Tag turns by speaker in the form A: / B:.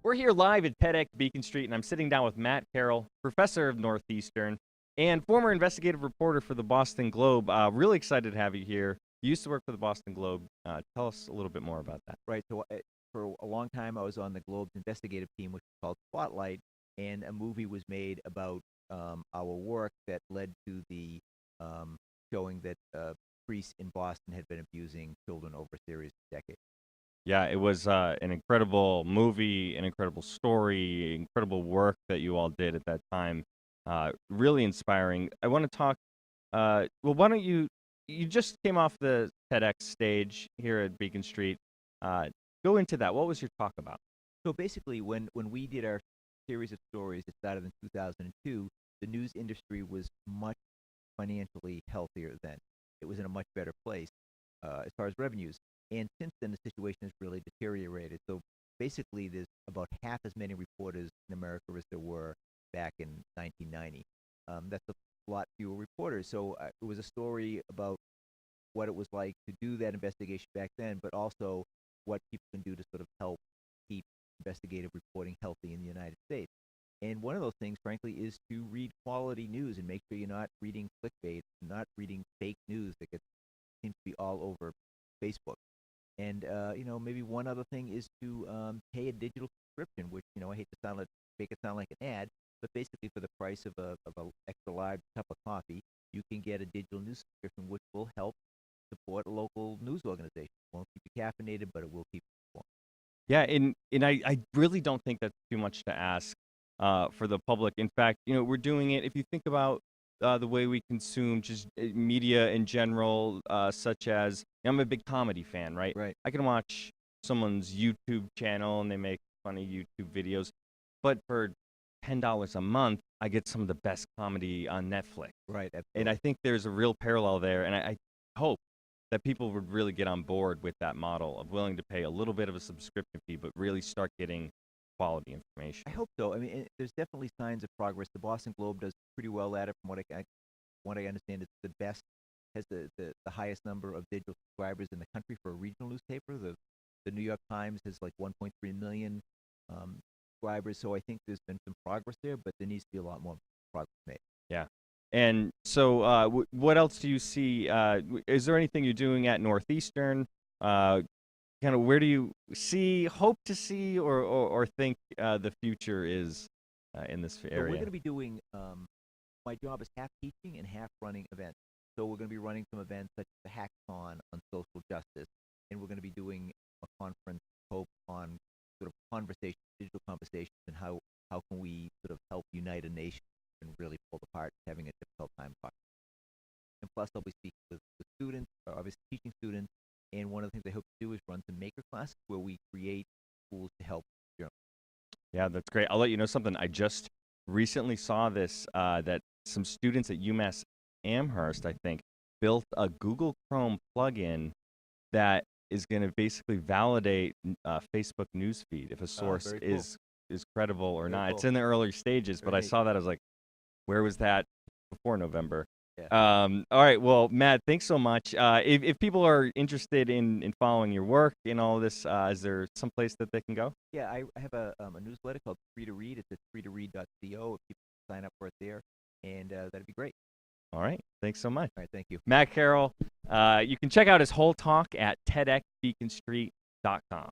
A: We're here live at TEDx Beacon Street, and I'm sitting down with Matt Carrol, professor of Northeastern and former investigative reporter for the Boston Globe. Really excited to have you here. You used to work for the Boston Globe. Tell us a little bit more about that.
B: Right. So for a long time, I was on the Globe's investigative team, which is called Spotlight, and a movie was made about our work that led to the showing that priests in Boston had been abusing children over a series of decades.
A: Yeah, it was an incredible movie, an incredible story, incredible work that you all did at that time. Really inspiring. I want to talk. Well, why don't you just came off the TEDx stage here at Beacon Street. Go into that. What was your talk about?
B: So basically, when we did our series of stories that started in 2002, the news industry was much financially healthier then. It was in a much better place as far as revenues. And since then, the situation has really deteriorated. So basically, there's about half as many reporters in America as there were back in 1990. That's a lot fewer reporters. So it was a story about what it was like to do that investigation back then, but also what people can do to sort of help keep investigative reporting healthy in the United States. And one of those things, frankly, is to read quality news and make sure you're not reading clickbait, not reading fake news that seems to be all over Facebook. And maybe one other thing is to pay a digital subscription, which I hate to make it sound like an ad, but basically for the price of a extra large cup of coffee, you can get a digital news subscription, which will help support a local news organization. It won't keep you caffeinated, but it will keep you informed.
A: Yeah, and I really don't think that's too much to ask for the public. In fact, we're doing it. If you think about the way we consume just media in general, such as I'm a big comedy fan, right?
B: Right.
A: I can watch someone's YouTube channel and they make funny YouTube videos, but for $10 a month, I get some of the best comedy on Netflix.
B: Right.
A: And I think there's a real parallel there, and I hope that people would really get on board with that model of willing to pay a little bit of a subscription fee, but really start getting quality information.
B: I hope so. I mean, there's definitely signs of progress. The Boston Globe does pretty well at it, from what I understand. It's the best, has the highest number of digital subscribers in the country for a regional newspaper. The New York Times has like 1.3 million subscribers. So I think there's been some progress there, but there needs to be a lot more progress made.
A: Yeah. And so, what else do you see? Is there anything you're doing at Northeastern? Kind of where do you hope to see, or think the future is in this area?
B: So we're going to be doing, my job is half teaching and half running events. So we're going to be running some events such as the hackathon on social justice, and we're going to be doing a conference, hope, on sort of digital conversations, and how can we sort of help unite a nation and really pull apart having a difficult time talking. And plus, I'll be speaking with students, obviously teaching students, and one of the things I hope to do is run some maker classes where we create tools to help journalists.
A: Yeah, that's great. I'll let you know something. I just recently saw this, that some students at UMass Amherst, I think, built a Google Chrome plugin that is going to basically validate Facebook newsfeed if a source
B: Very cool.
A: is credible or
B: Very
A: not.
B: cool.
A: It's in the early stages, but
B: Very
A: I
B: neat.
A: saw that. I was like, where was that before November?
B: Yeah.
A: All right. Well, Matt, thanks so much. If people are interested in following your work and all of this, is there some place that they can go?
B: Yeah, I have a newsletter called Free to Read. It's at freetoread.co. If people sign up for it there, and that'd be great.
A: All right. Thanks so much.
B: All right, thank you.
A: Matt Carrol. You can check out his whole talk at tedxbeaconstreet.com.